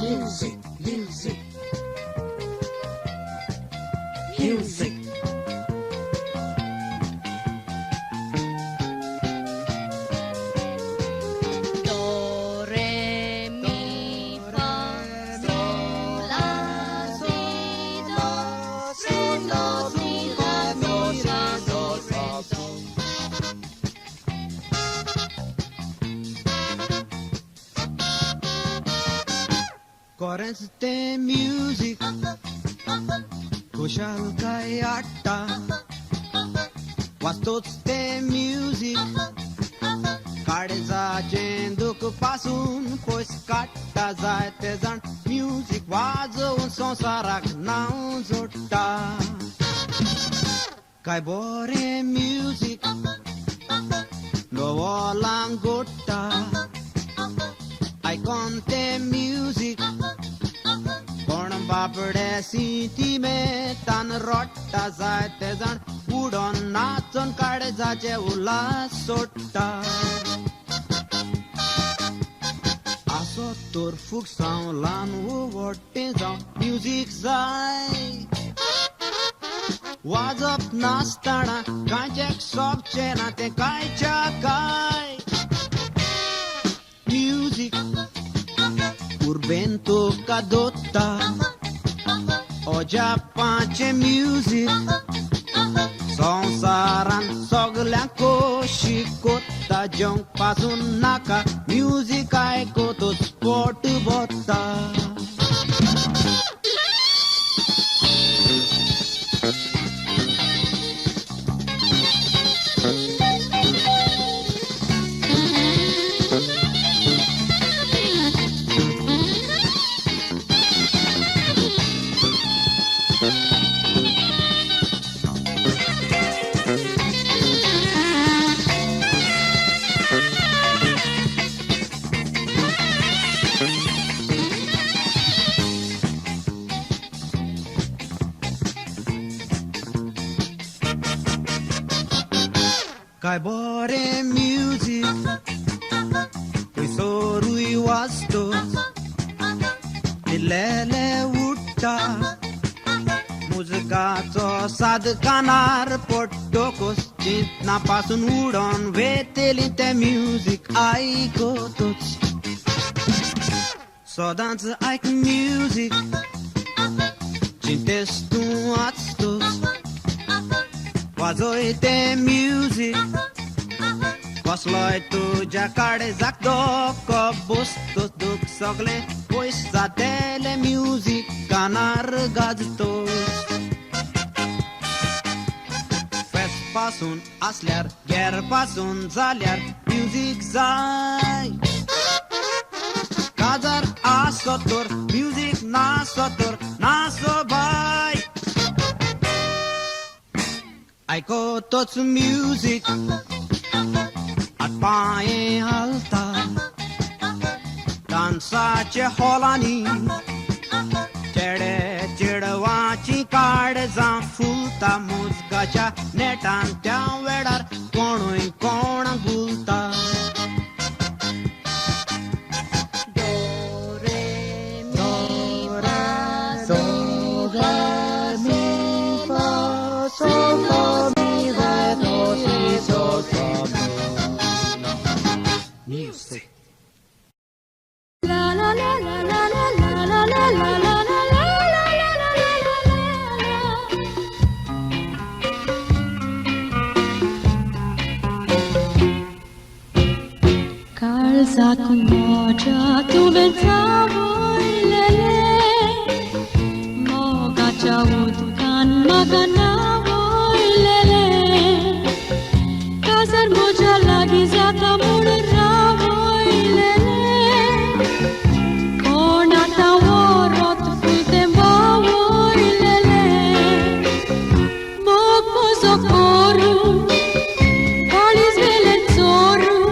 Music, music, music. Do, re, mi, fa, sol, la, si, do, si, do, si, la, do, sa, do, re, do. Currents the music, kushal kai atta. Wastots the music, काळजाचे दुःख पासून पयस काडटा जाय ते जाण म्युझिक वाजवून संवसाराक नांव जोडटा काय बरें म्युझिक दोवोलांक घोडटा आयकोन तें म्युझिक कोण बापडे सिटी मेतान रोडटा जाय ते जाण उडोन नाचोन काळजाचे उल्हास सोडटा आसो तोर फूग जावं ल्हान वो व्हडटें जावं म्युझिक जाय वाजप नासतना कांयचेक सोबचें ना तें कांयच्या काय म्युझिक उर्बेन तुका दोत्ता ओजापाचें म्युझिक संवसारान सगल्यांक खोशी कोत्ता जंग पासून नाका म्युझिक आयकोतूच पोट भरता काय बरें म्युझिक खंयसरूय वाजतोच दिल्लेले उडटा मुजगाचो साद कानार पडटोकूच चिंतना पासून उडोन वेतेली तें म्युझिक आयकोतूच सदांच आयक म्युझिक चिंतेस तूं वाचतोच वाजोय तें म्युझिक कसलोय तुज्या काळजाक धोको बसतोच दूख सगलें पयस जातेलें म्युझिक कानार गाजतोच फेस पासून आसल्यार गेर पासून जाल्यार म्युझिक जाय काजार आसो तर म्युझिक नासो तर नासो बाय आयकोतोच म्युझिक पांये हालता डान्साचे हॉलांनी चेडे चेडवाची काळजां फुलता बोलता मुजगाच्या नेटान त्या वेळार कोणूय कोणाक भुलता Music. Calza con moja tu pensavo lele moga chaud kan maganavo lele kazar moja lagi zata murravo lele konata worot futemavo lele mog mozokoru CALIZ VELEM CHORUN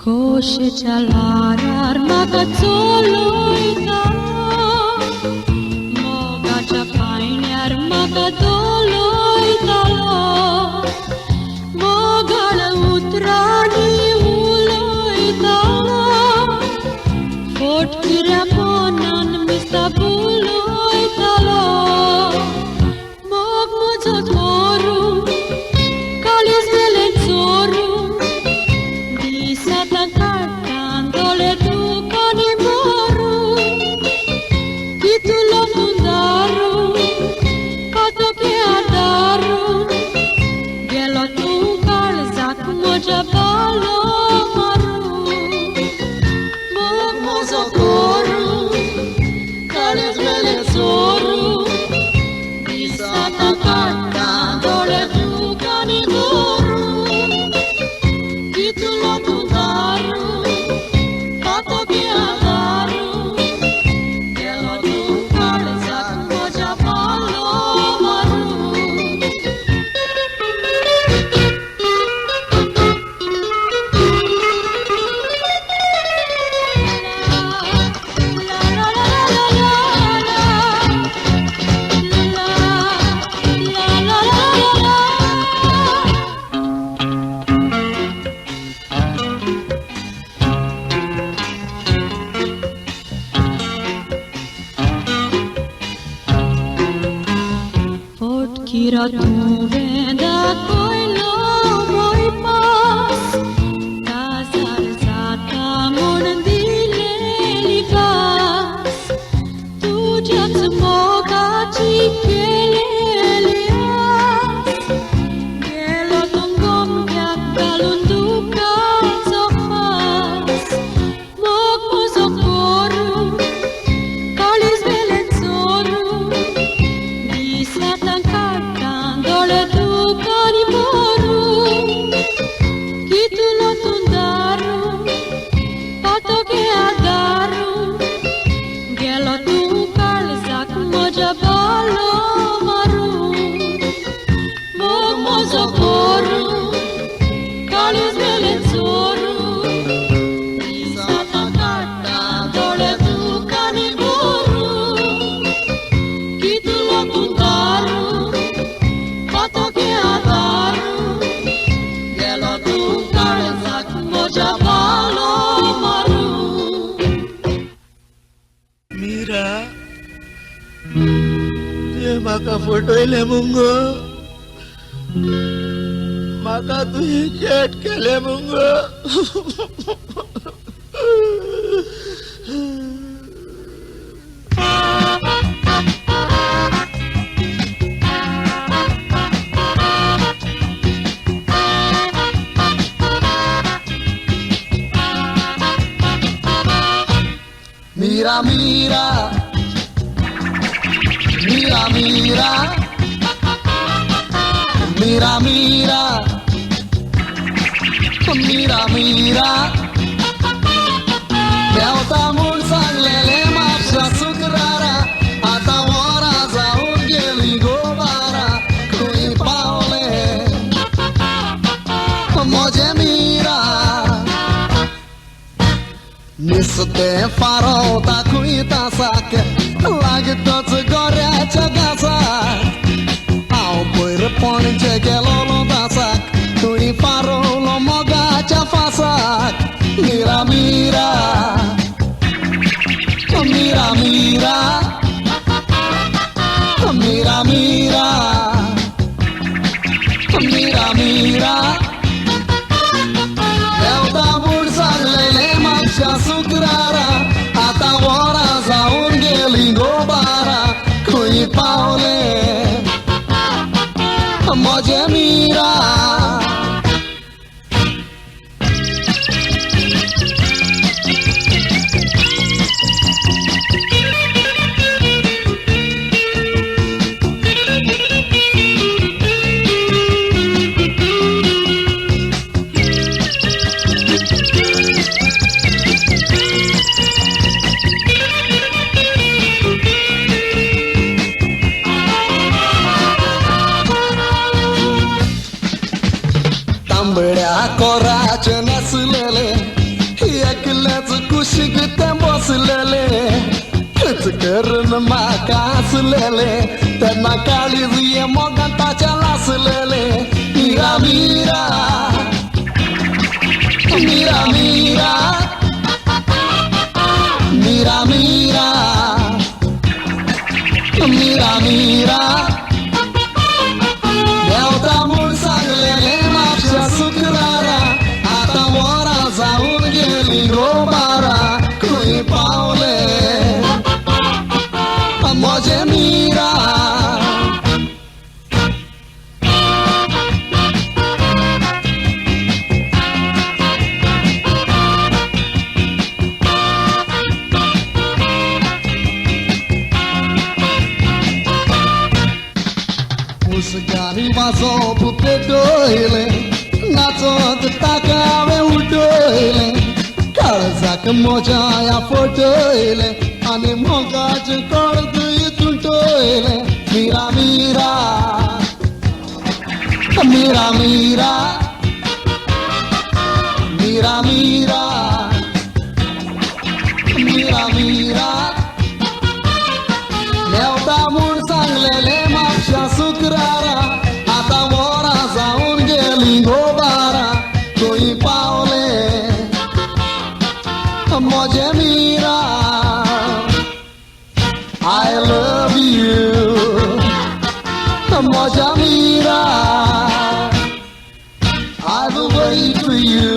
Koshe chalarar magazzoloita moga chapainar magadoloita moga utrani uloita fort kiraponan mistabuloita mog mozotoru CALIZ VELEM CHORUN cantandole tu con i moru titulo tundaru kato ke adaru gelo tu kalzak moja balo maru mog mozokoru CALIZ VELEM CHORUN disata cantandole tu con i moru titulo tundaru Kira tu venda koilo moi pas Kazar zata mon dile lipas Tu jat moga chikele lias Gelo tungom yak kalunduka sopas Mog mozokoru CALIZ VELEM CHORUN Disatan cantandole tu moja palo maru. Mira, dia maka foto ile mungo, maka tu cat kele mungo. Mira, mira, mira, mira, mira, mira, mira, mira. Meu tamul sanglele mapsa sukrara, ata ora zaun geligo bara, kui paule, moje mira. Nisute farol ta cuita sac, lag toți gorea ce gasac. Au pui răponi ce gelolo da sac, tui farol o moga ce fasac. Mira, mira, mira, mira, mira, mira, mira, mira. Eu tamul sanglele mapsa sukrara, ata ora zaun gelingo bara, kui paule, moje mira. तांबड्या कोराचे नसलेले एकल्याच कुशीक ते बसलेले खच करून माका असलेले त्यांना काळीज ये मोगंताच्या लासलेले मीरा मीरा मीरा मीरा मीरा मीरा मीरा मीरा देवता मूळ सांगलेले मापशा सुकरारा आता वरा जाऊन गेली रोबारा कुई पावले मोजे Meera Musicari vazou pro pedoile Națot tacave udoile Calzac mojaia fotoile Ani mogace cordui tuntoile Mira, mira Mira, mira Mira, mira Mira, mira Meu tamur sanglele mapsha sukrara Ata vora zaun gelingo bara Koi paule Moje mira I love you Moja mira I will wait for you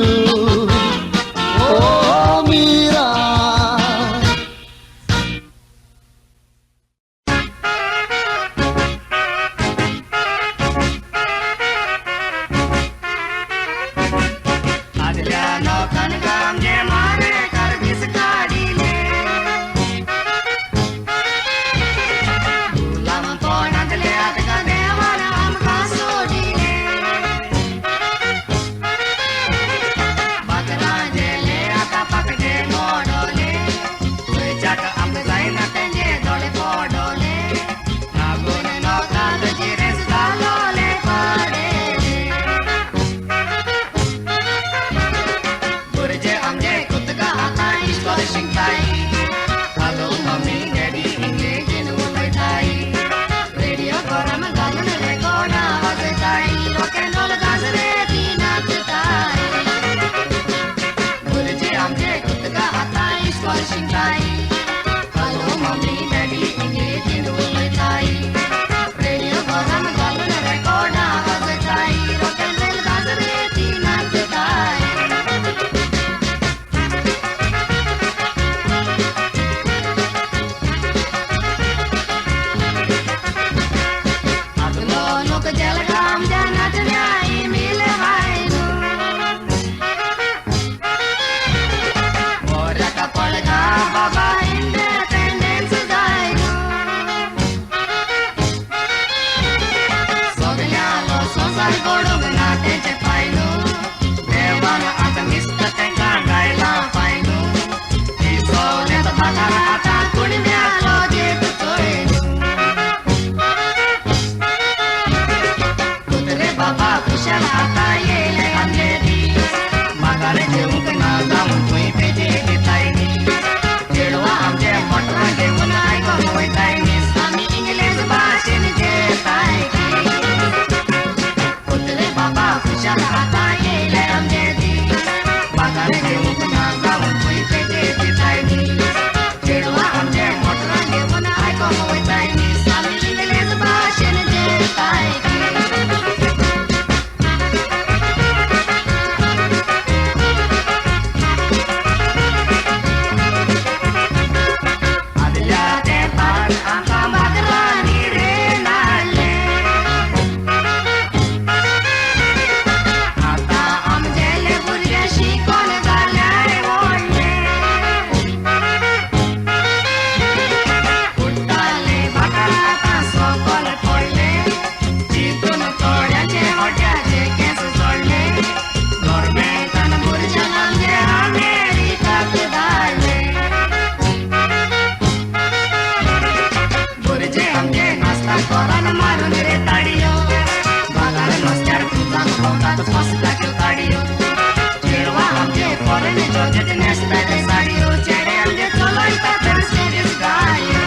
जोजत नेस्ताले साडियो चेडे आमगे चलोयता तर सेरीस गायो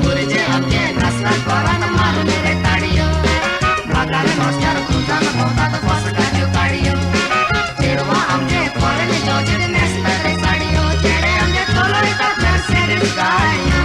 गुरुजे आमगे नाचला कोरान मारून रे ताडियो बागारे नोस्यार खुदान खोदात बसगायो काडियो चेडवा आमगे कोरने जोजत नेस्ताले साडियो चेडे आमगे चलोयता तर सेरीस गायो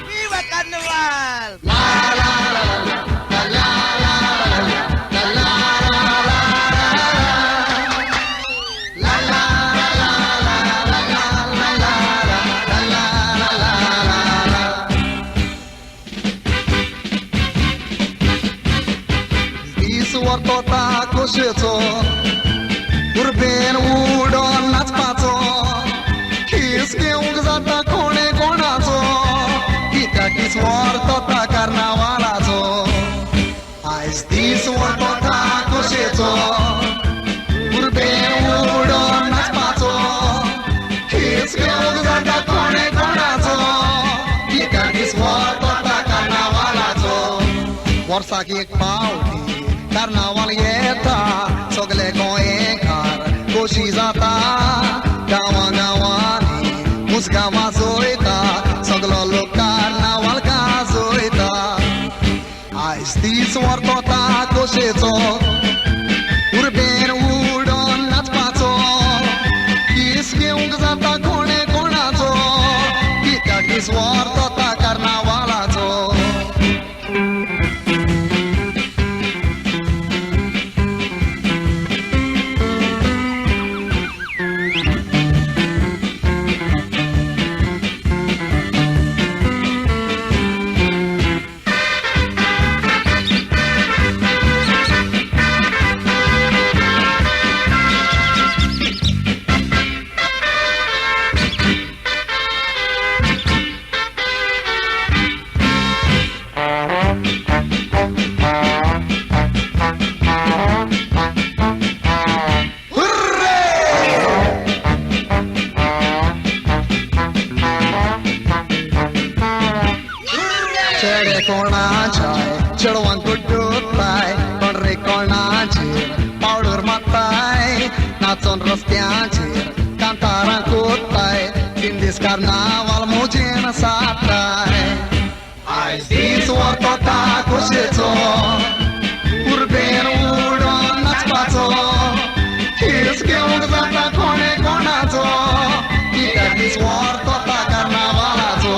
Viva Carnival! ईश्वर तोता खोशेचो उर्बेन उडोन नाचपाचो खिस घेवंक जाता कोणे कोणाचो कित्याक ईश्वर तोता कार्नावालाचो आयज ईश्वर तोता खोशेचो उर्बेन उडोन नाचपाचो खिस घेवंक जाता कोणे कोणाचो कित्याक ईश्वर तोता कार्नावालाचो वर्साक एक पावटी कार्नावाल येता सगळे गोंयकार खोशी जाता गांवा गांवांनी मुसगा वाजोयता सगळो लोक कार्नावाल गाजोयता आयज तीच वर्तोता खोशेचो उर्बेन उडोन नाचपाचो किस घेवंक जाता कोणे कोणाचो कित्याक दीस वर्तोता कार्नावालाचो चेडे कोणाचाय चेडवांक गुड्डूताय कोण रे कोणाचेर पावडर मारताय नाचोन रस्त्याचेर कांतारां कोत्ताय तीन दीस कार्नावाल मोजेन साताय आयज दीस वर्तोता खोशेचो उर्बेन उडोन नाचपाचो खिस घेवंक जाता कोणे कोणाचो कित्याक दीस वर्तोता कार्नावालाचो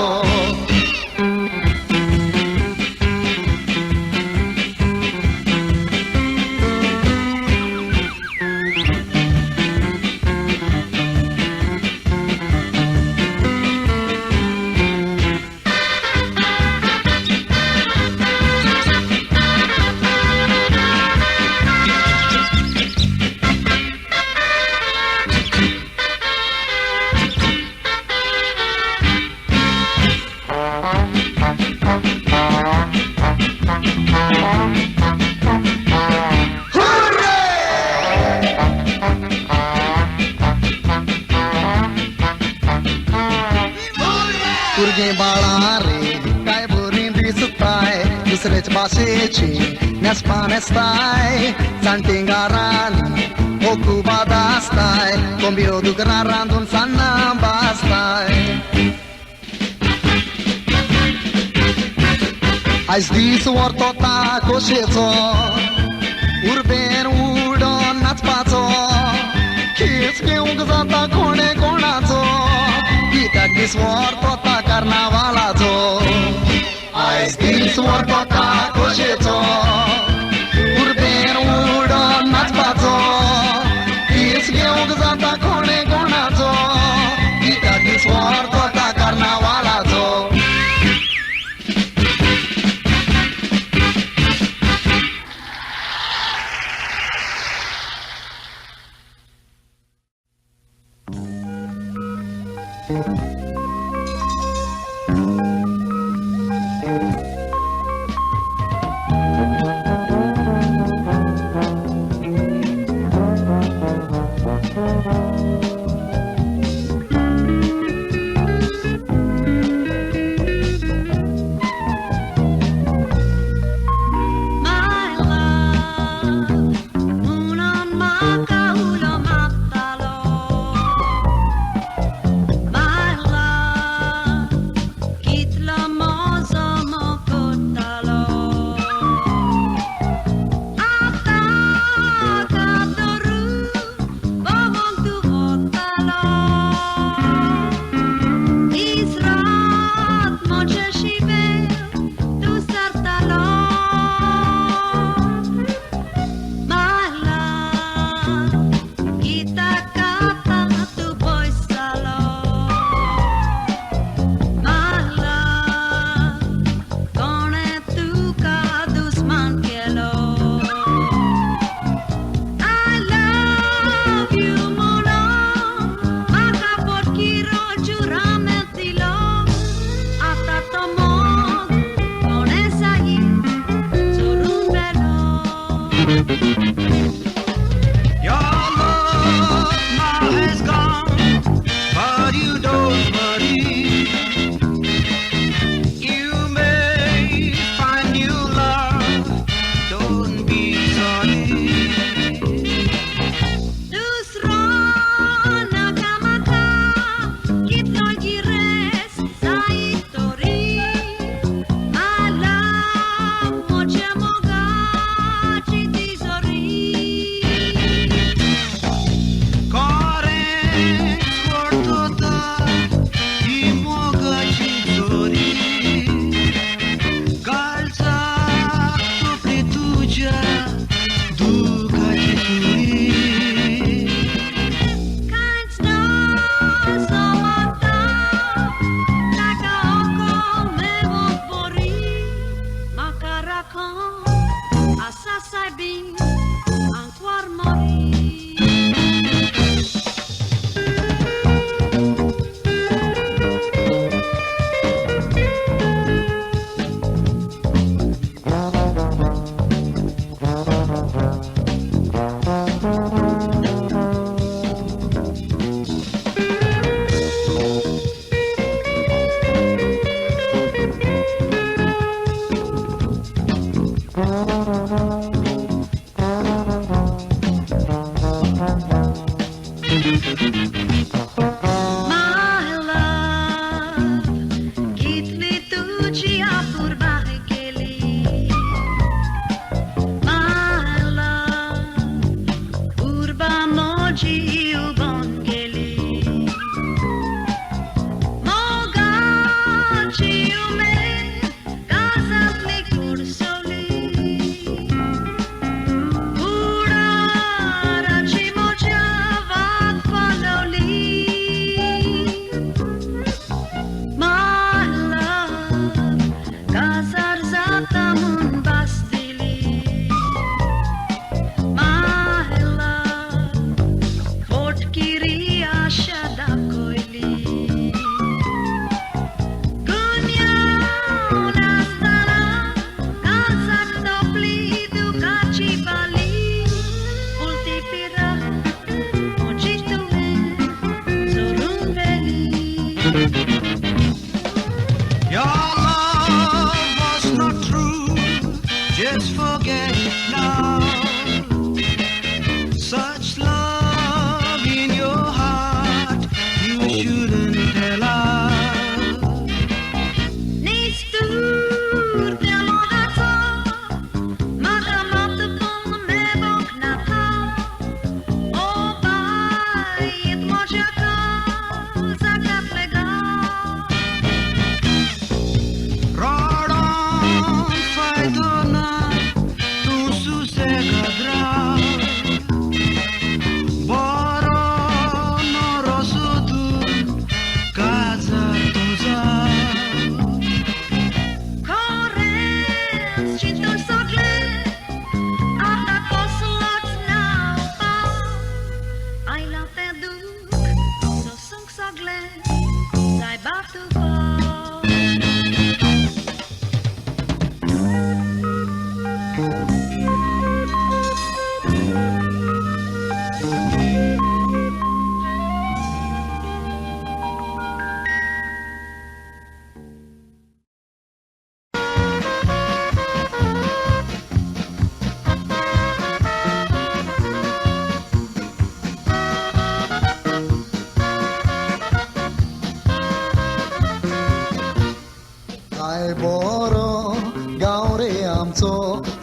भुरगे बाळा रे काय बरी दिसताय दुसरेच भाशेची नेसपा नेसताय जाणटेंगारांनी ओकुबा दासताय कोंब्यो दुकरां रांदून सान्नां भाजताय आयज दीस वर्तोता खोशेचो उर्बेन उडोन नाचपाचो खिस घेवंक जाता कोणे कोणाचो कित्याक दीस वर्तोता कार्नावालाचो आयज दीस वर्तोता खोशेचो उर्बेन उडोन नाचपाचो खिस घेवंक जाता कोणे कोणाचो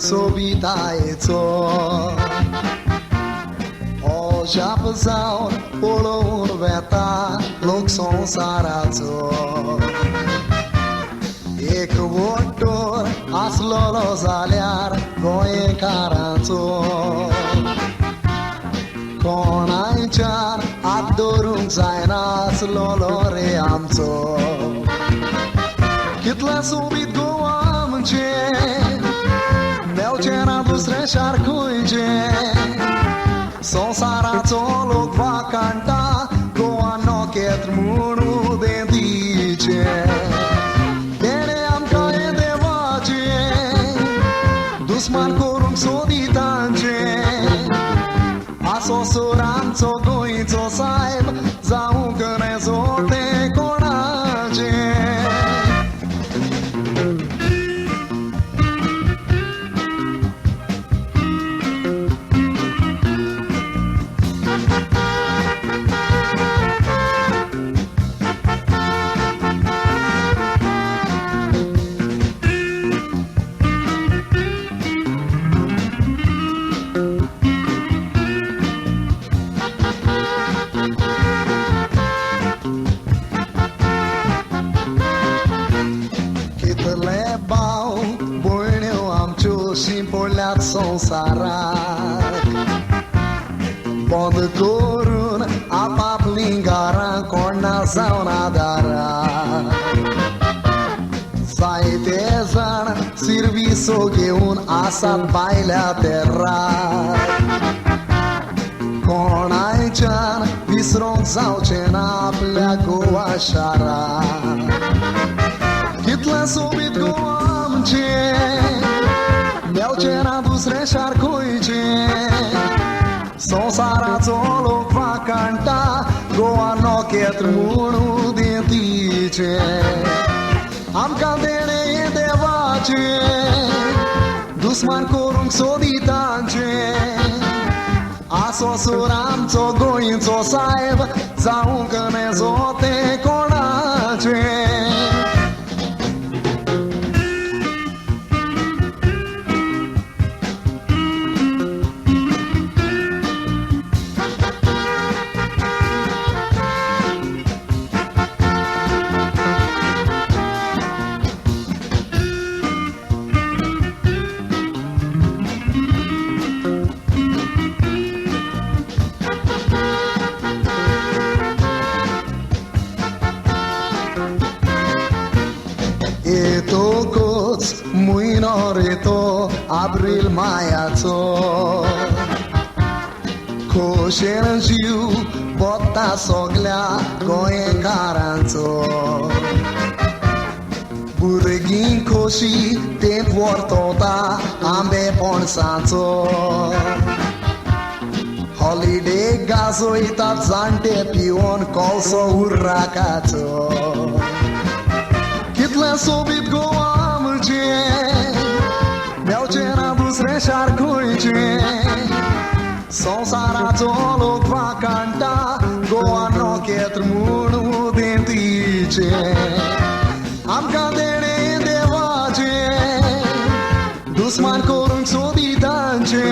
sobitaiețo O japăzau polor veta loc sonsarațo Ek votor aslolo zaliar goie caranțo Konaichar adorung zainas lolore amțo Kitla subit goam ce Meu cena dusre șarcuice Sonsarațo loc va canta Goa NOKETR munu dentice Bene am caie de vace Dusman corung soditance Asosuram co goi co saib Zau gănezo te conace Sonsarak Bond CHORUN Apap lingaran Corna zauna dara Saitezan Serviço que un asat baila terra Cornaichan Visron zaucena Pleago ashara Kitla subit goam ce Meu cena dusre șarcuice Sonsarațo loc va canta Goa NOKETR munu dentice Am caldere de vace Dusman corung soditance Asosuram co goin co saib Zau gănezo te conace Muinorito abril maiațo Coșen jiu bota soglea goie caranțo Burghin coși te portota ambe ponsanțo Holiday gazoita zante pion colso urracațo Kitla sobit goam ce Meu cena dusre șarcuice Sonsarațo loc va canta Goa NOKETR munu dentice Am cadere de vace Dusman corung soditance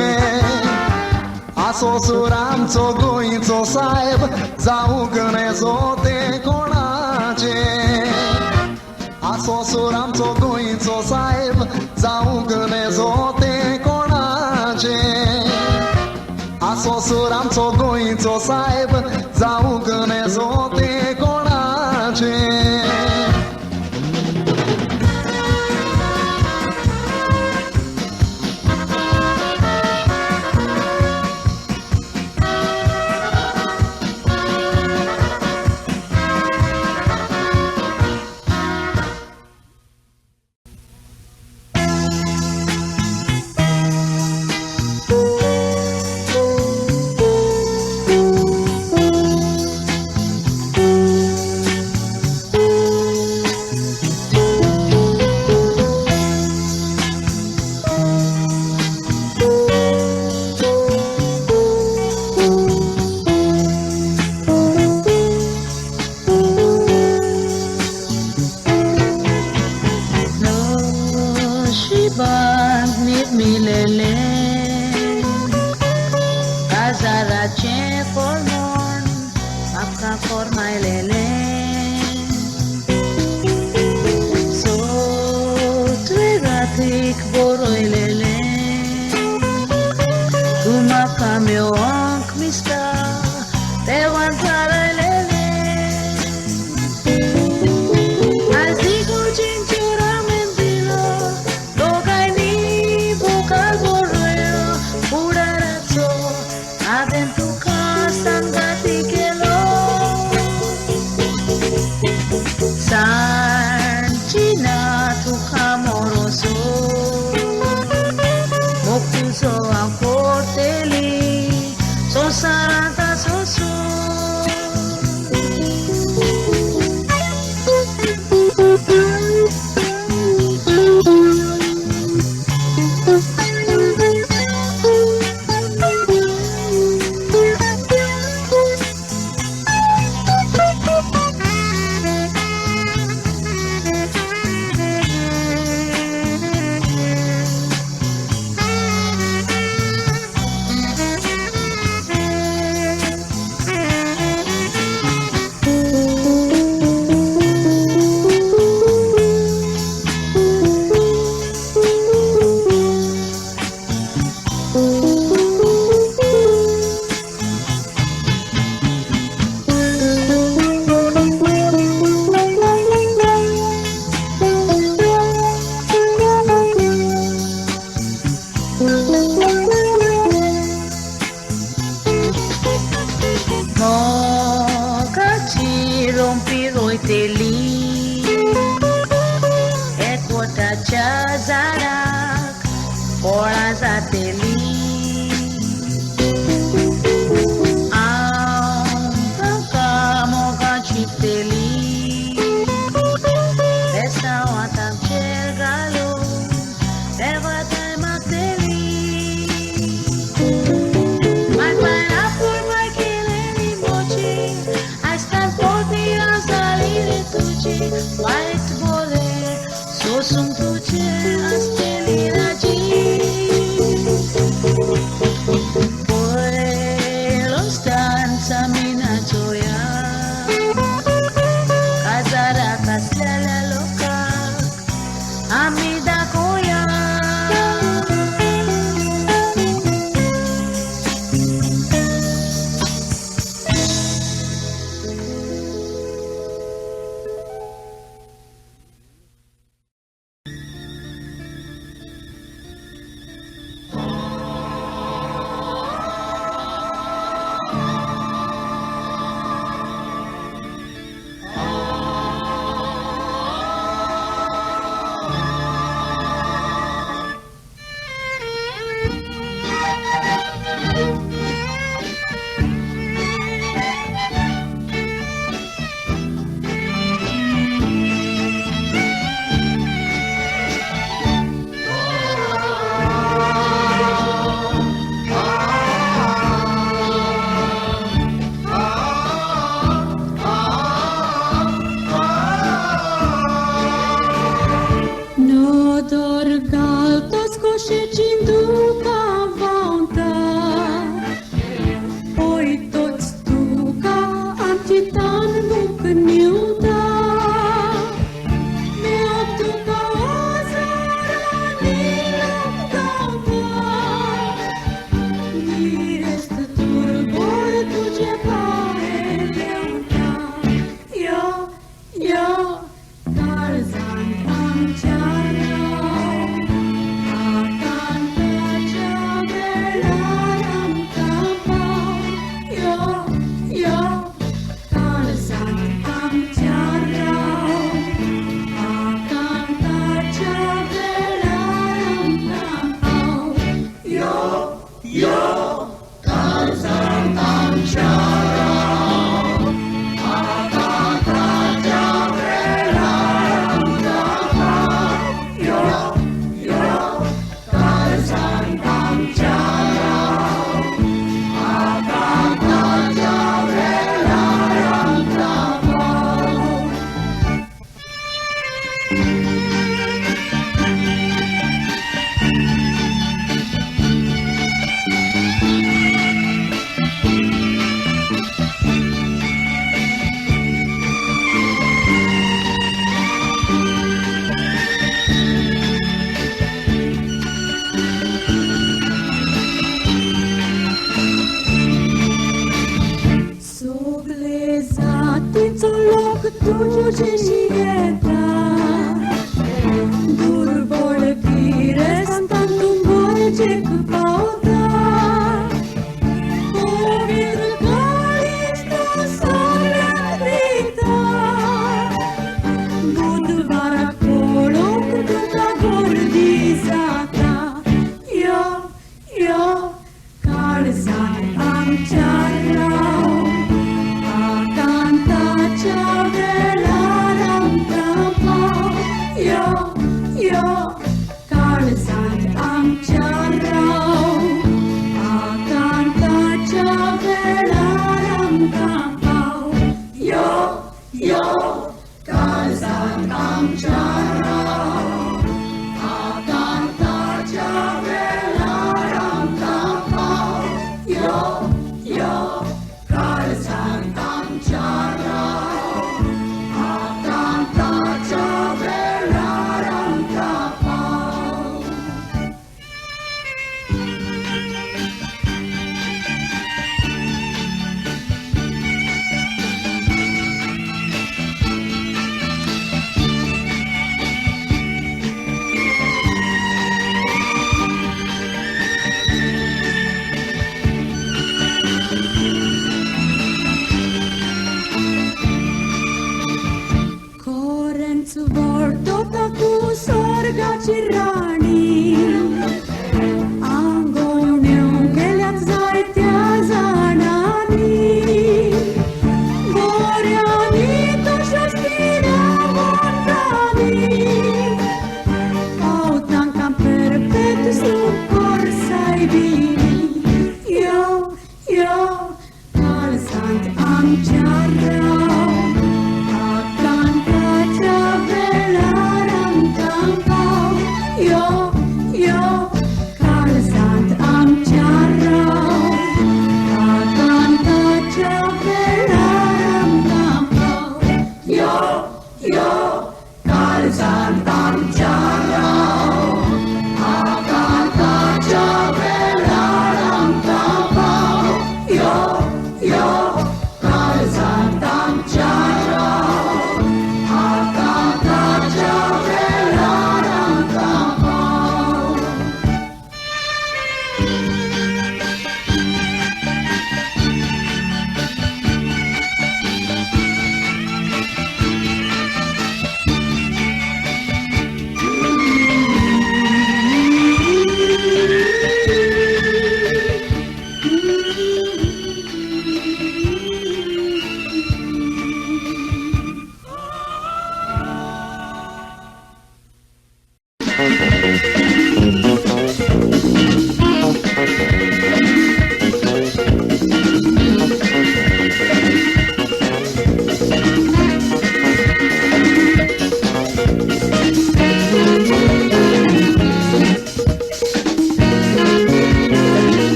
Asosuram co goi co saib Zau gănezo te conace Asosuram co goi co saib Zau gănezo te conace Asosuram co goi co saib Zau gănezo te conace forma lele so twegatik boroi lele Tumaka meu onk mista levantara lele Azigo cintura mentilo Logai ni vocal borroyo Purarazzo Adentu kastangati kelo Sarcina tu camoroso Mokuso ankoteli So sarata so so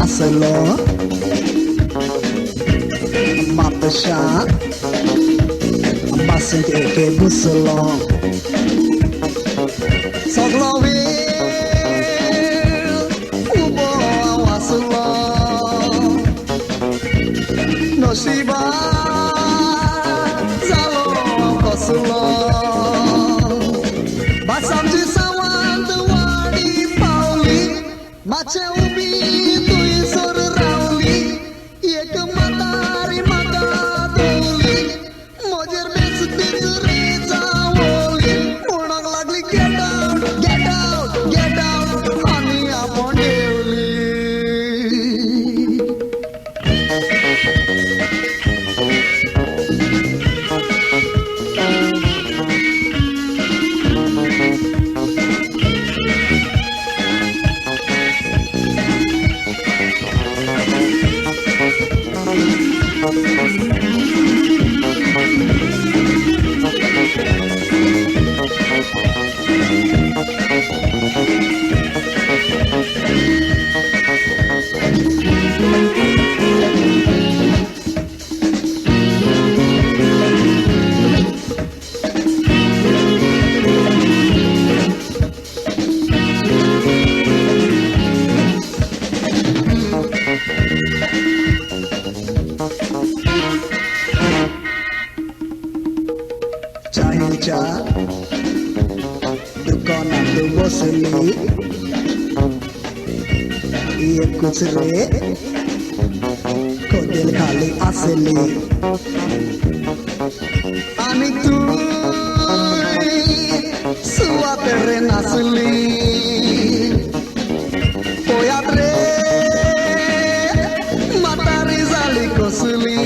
Aselo Mapasha Basent eke buselo Soglovi Ubo awaselo Noshiba Zalo koselo Basamji sawand wadi pauli Bache ubi tui sor rauli Ek matari mata doli Mojer bes tijri jawoli Munang lagli get out, get out, get out Honey upon daily कुछ रे कोदेल खाली असली आणि तू सुवात रे नसली पोयात रे म्हातारी झाली कसली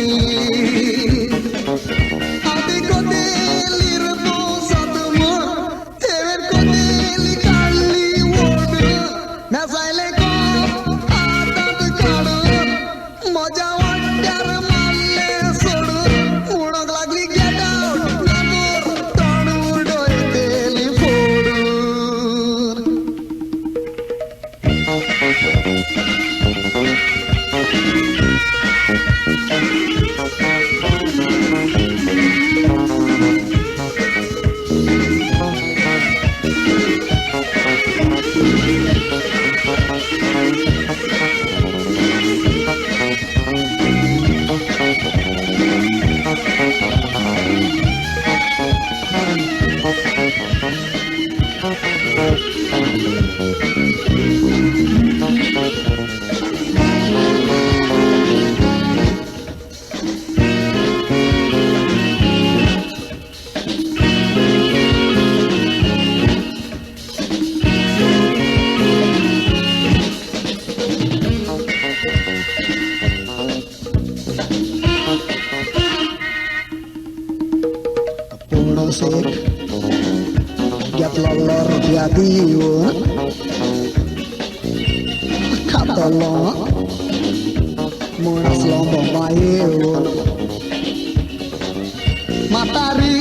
आधी कोदेली रे पोसात मग तेवेर कोदेली काढली ओढ नसायले मजा वाट्यार मारले सोडून उडक लागली गेट आउट नागोर तोंड डोळे तेली फोडून घेतला रुपया देऊन खातलो म्हण असलो बाबा येऊन म्हातारी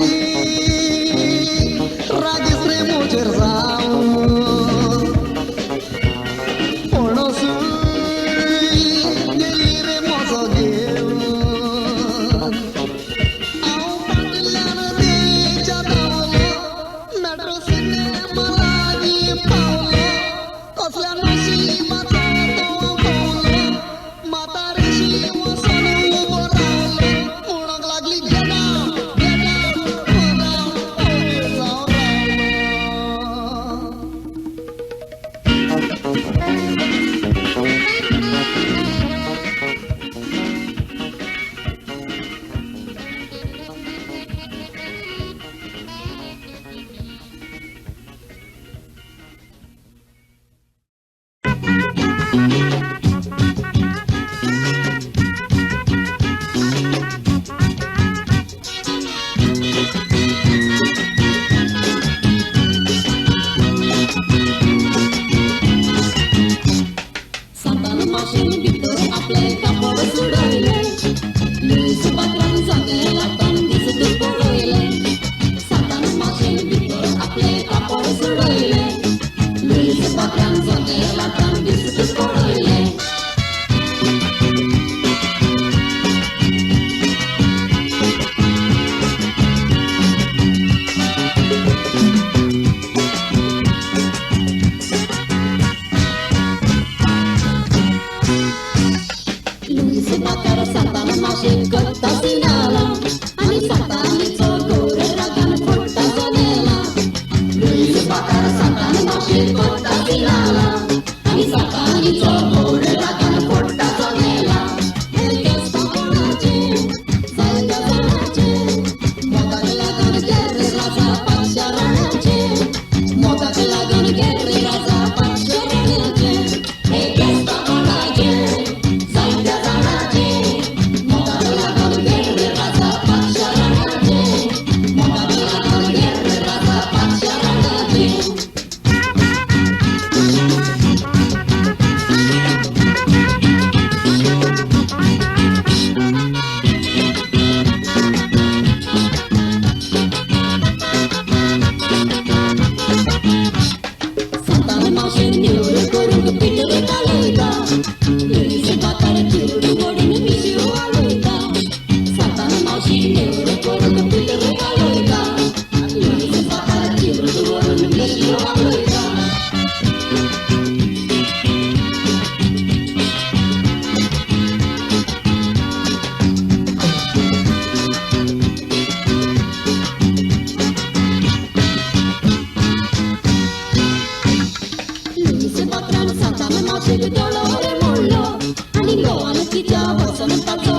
रागीस रे मोचेर जाऊन पणसून गेली रे मोजो घेऊन मुलीच्या वसंताचं